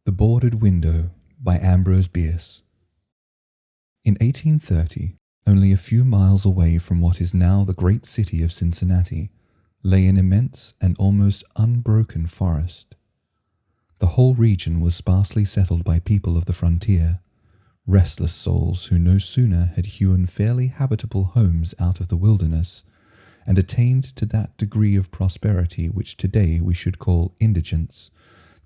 The Boarded Window by Ambrose Bierce. In 1830, only a few miles away from what is now the great city of Cincinnati, lay an immense and almost unbroken forest. The whole region was sparsely settled by people of the frontier, restless souls who no sooner had hewn fairly habitable homes out of the wilderness and attained to that degree of prosperity which today we should call indigence,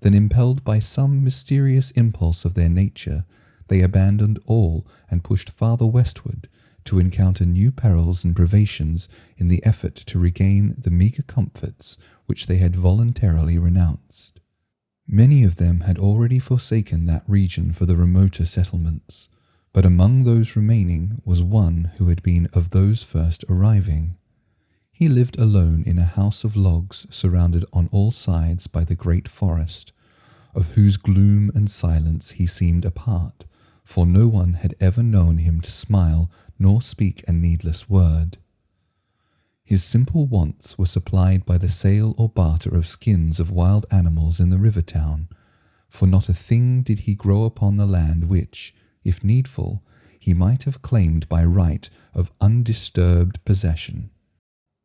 than impelled by some mysterious impulse of their nature, they abandoned all and pushed farther westward to encounter new perils and privations in the effort to regain the meagre comforts which they had voluntarily renounced. Many of them had already forsaken that region for the remoter settlements, but among those remaining was one who had been of those first arriving. He lived alone in a house of logs surrounded on all sides by the great forest, of whose gloom and silence he seemed a part, for no one had ever known him to smile nor speak a needless word. His simple wants were supplied by the sale or barter of skins of wild animals in the river town, for not a thing did he grow upon the land which, if needful, he might have claimed by right of undisturbed possession.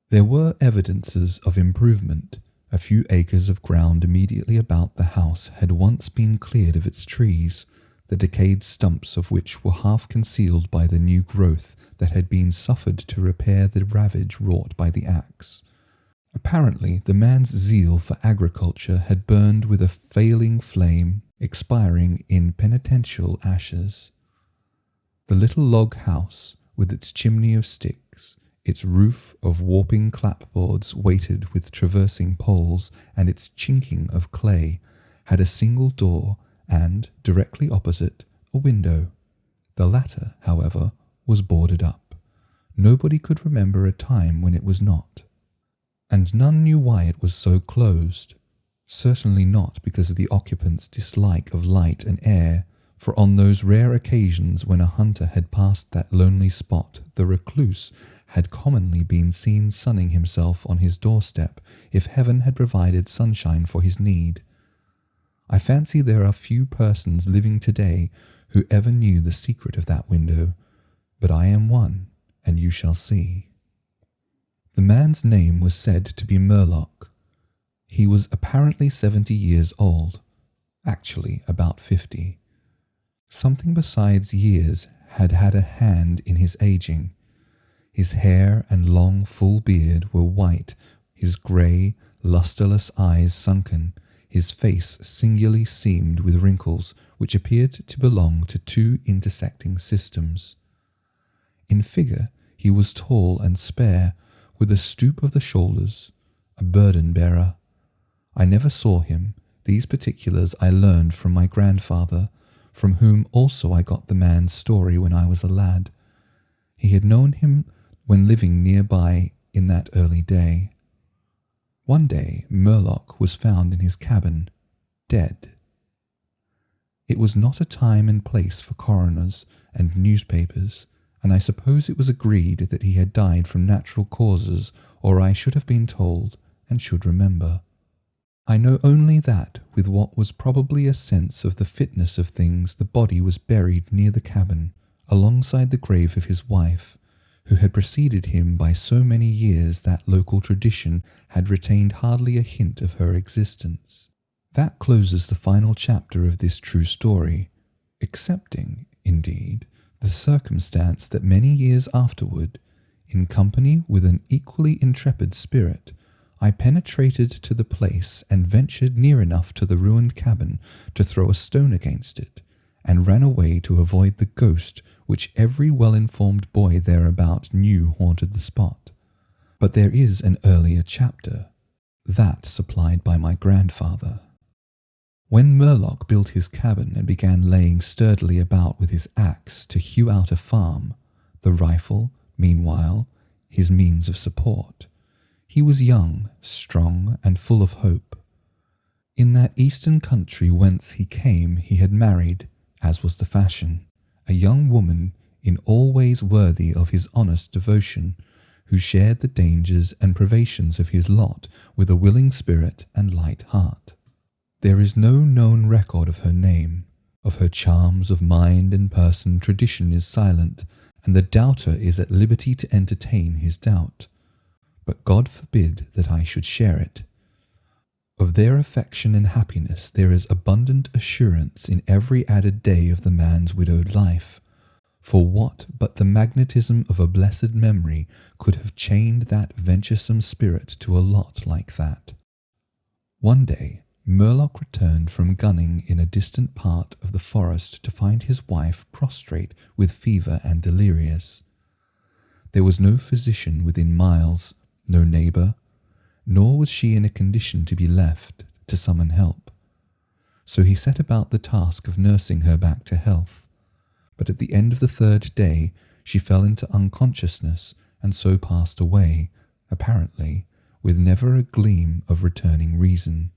There were evidences of improvement. A few acres of ground immediately about the house had once been cleared of its trees, the decayed stumps of which were half concealed by the new growth that had been suffered to repair the ravage wrought by the axe. Apparently, the man's zeal for agriculture had burned with a failing flame, expiring in penitential ashes. The little log house, with its chimney of sticks, its roof of warping clapboards weighted with traversing poles, and its chinking of clay, had a single door and, directly opposite, a window. The latter, however, was boarded up. Nobody could remember a time when it was not. And none knew why it was so closed. Certainly not because of the occupant's dislike of light and air, for on those rare occasions when a hunter had passed that lonely spot, the recluse had commonly been seen sunning himself on his doorstep if heaven had provided sunshine for his need. I fancy there are few persons living today who ever knew the secret of that window, but I am one, and you shall see. The man's name was said to be Murlock. He was apparently 70 years old, actually about 50. Something besides years had had a hand in his aging. His hair and long, full beard were white, his grey, lustreless eyes sunken, his face singularly seamed with wrinkles which appeared to belong to two intersecting systems. In figure he was tall and spare, with a stoop of the shoulders, a burden-bearer. I never saw him. These particulars I learned from my grandfather, from whom also I got the man's story when I was a lad. He had known him when living nearby in that early day. One day Murlock was found in his cabin, dead. It was not a time and place for coroners and newspapers, and I suppose it was agreed that he had died from natural causes, or I should have been told and should remember. I know only that, with what was probably a sense of the fitness of things, the body was buried near the cabin, alongside the grave of his wife, who had preceded him by so many years that local tradition had retained hardly a hint of her existence. That closes the final chapter of this true story, excepting, indeed, the circumstance that many years afterward, in company with an equally intrepid spirit, I penetrated to the place and ventured near enough to the ruined cabin to throw a stone against it, and ran away to avoid the ghost which every well-informed boy thereabout knew haunted the spot. But there is an earlier chapter, that supplied by my grandfather. When Murlock built his cabin and began laying sturdily about with his axe to hew out a farm, the rifle, meanwhile, his means of support, he was young, strong, and full of hope. In that eastern country whence he came he had married, as was the fashion, a young woman in all ways worthy of his honest devotion, who shared the dangers and privations of his lot with a willing spirit and light heart. There is no known record of her name. Of her charms of mind and person tradition is silent, and the doubter is at liberty to entertain his doubt. But God forbid that I should share it. Of their affection and happiness there is abundant assurance in every added day of the man's widowed life. For what but the magnetism of a blessed memory could have chained that venturesome spirit to a lot like that? One day, Murlock returned from gunning in a distant part of the forest to find his wife prostrate with fever and delirious. There was no physician within miles, no neighbour, nor was she in a condition to be left to summon help. So he set about the task of nursing her back to health. But at the end of the third day she fell into unconsciousness and so passed away, apparently, with never a gleam of returning reason.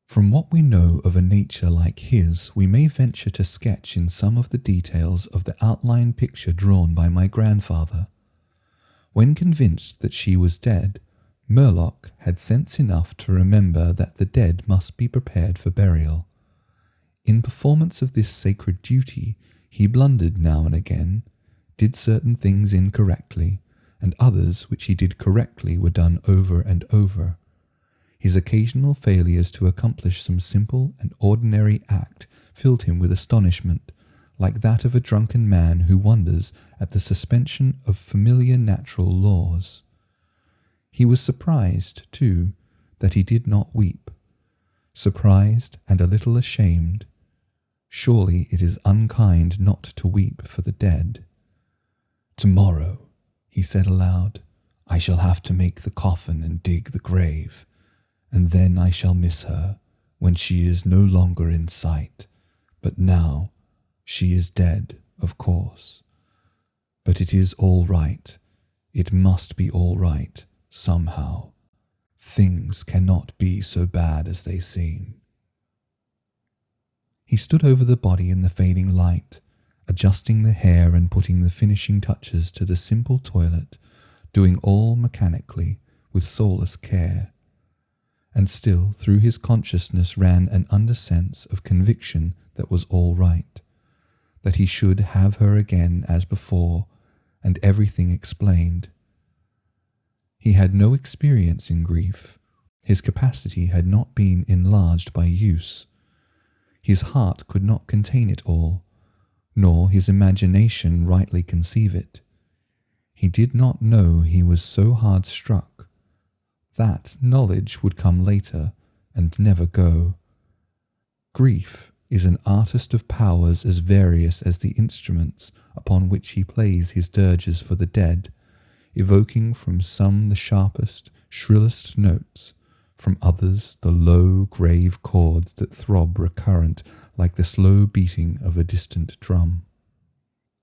From what we know of a nature like his, we may venture to sketch in some of the details of the outline picture drawn by my grandfather. When convinced that she was dead, Murlock had sense enough to remember that the dead must be prepared for burial. In performance of this sacred duty, he blundered now and again, did certain things incorrectly, and others which he did correctly were done over and over. His occasional failures to accomplish some simple and ordinary act filled him with astonishment, like that of a drunken man who wonders at the suspension of familiar natural laws. He was surprised, too, that he did not weep, surprised and a little ashamed. Surely it is unkind not to weep for the dead. "Tomorrow," he said aloud, "I shall have to make the coffin and dig the grave, and then I shall miss her when she is no longer in sight. But now she is dead, of course. But it is all right. It must be all right, somehow. Things cannot be so bad as they seem." He stood over the body in the fading light, adjusting the hair and putting the finishing touches to the simple toilet, doing all mechanically, with soulless care. And still through his consciousness ran an undersense of conviction that was all right, that he should have her again as before, and everything explained. He had no experience in grief. His capacity had not been enlarged by use. His heart could not contain it all, nor his imagination rightly conceive it. He did not know he was so hard struck. That knowledge would come later and never go. Grief is an artist of powers as various as the instruments upon which he plays his dirges for the dead, evoking from some the sharpest, shrillest notes, from others the low, grave chords that throb recurrent like the slow beating of a distant drum.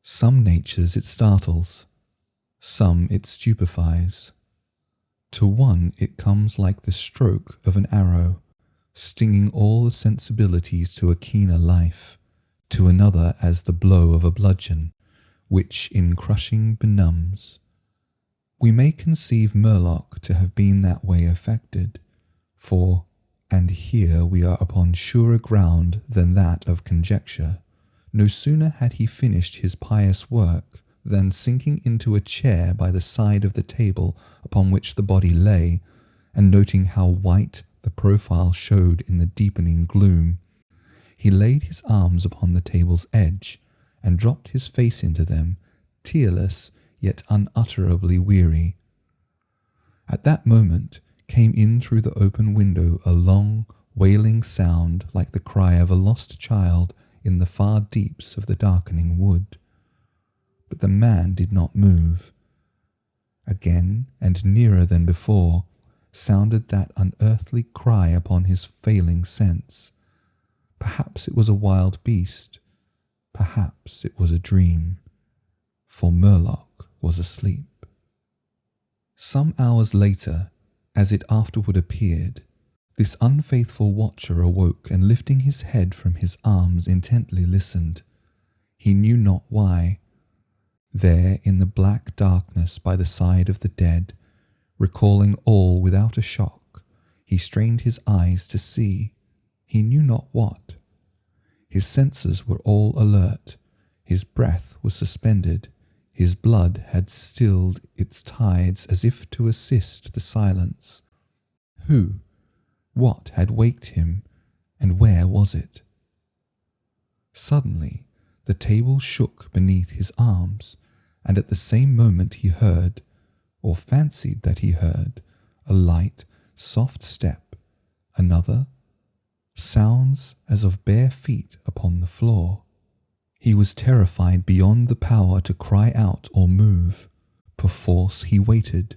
Some natures it startles, some it stupefies. To one it comes like the stroke of an arrow, stinging all the sensibilities to a keener life, to another as the blow of a bludgeon, which in crushing benumbs. We may conceive Murlock to have been that way affected, for, and here we are upon surer ground than that of conjecture, no sooner had he finished his pious work than, sinking into a chair by the side of the table upon which the body lay, and noting how white the profile showed in the deepening gloom, he laid his arms upon the table's edge and dropped his face into them, tearless yet unutterably weary. At that moment came in through the open window a long, wailing sound like the cry of a lost child in the far deeps of the darkening wood. But the man did not move. Again, and nearer than before, sounded that unearthly cry upon his failing sense. Perhaps it was a wild beast, perhaps it was a dream, for Murlock was asleep. Some hours later, as it afterward appeared, this unfaithful watcher awoke and lifting his head from his arms intently listened. He knew not why. There in the black darkness by the side of the dead, recalling all without a shock, he strained his eyes to see, he knew not what. His senses were all alert, his breath was suspended, his blood had stilled its tides as if to assist the silence. Who, what had waked him, and where was it? Suddenly, the table shook beneath his arms, and at the same moment he heard, or fancied that he heard, a light, soft step, another, sounds as of bare feet upon the floor. He was terrified beyond the power to cry out or move. Perforce he waited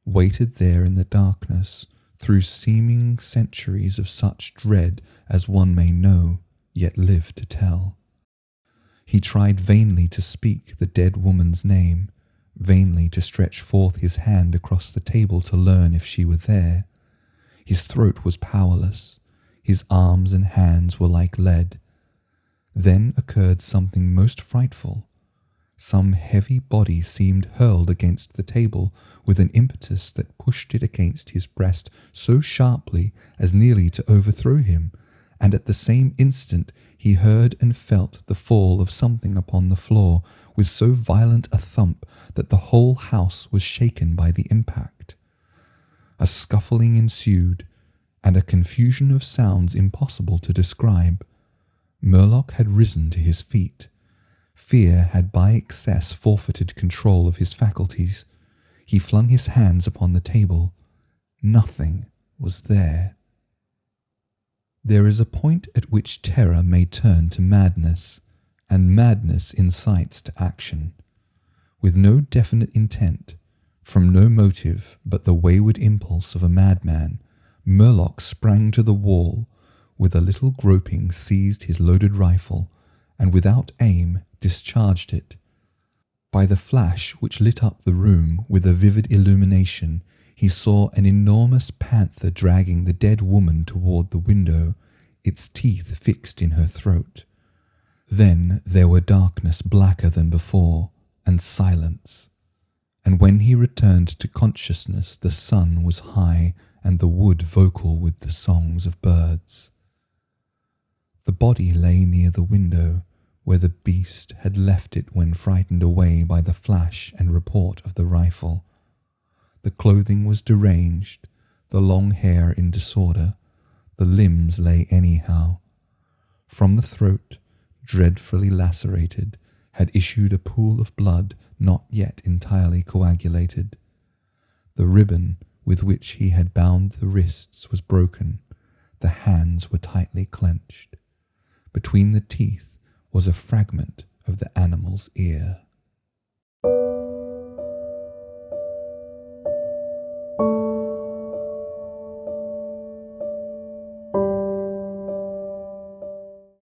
there in the darkness, through seeming centuries of such dread as one may know, yet live to tell. He tried vainly to speak the dead woman's name, vainly to stretch forth his hand across the table to learn if she were there. His throat was powerless, his arms and hands were like lead. Then occurred something most frightful. Some heavy body seemed hurled against the table with an impetus that pushed it against his breast so sharply as nearly to overthrow him, and at the same instant he heard and felt the fall of something upon the floor with so violent a thump that the whole house was shaken by the impact. A scuffling ensued, and a confusion of sounds impossible to describe. Murlock had risen to his feet. Fear had by excess forfeited control of his faculties. He flung his hands upon the table. Nothing was there. There is a point at which terror may turn to madness, and madness incites to action. With no definite intent, from no motive but the wayward impulse of a madman, Murlock sprang to the wall, with a little groping seized his loaded rifle, and without aim discharged it. By the flash which lit up the room with a vivid illumination, he saw an enormous panther dragging the dead woman toward the window, its teeth fixed in her throat. Then there were darkness blacker than before, and silence. And when he returned to consciousness, the sun was high, and the wood vocal with the songs of birds. The body lay near the window, where the beast had left it when frightened away by the flash and report of the rifle. The clothing was deranged, the long hair in disorder, the limbs lay anyhow. From the throat, dreadfully lacerated, had issued a pool of blood not yet entirely coagulated. The ribbon with which he had bound the wrists was broken, the hands were tightly clenched. Between the teeth was a fragment of the animal's ear.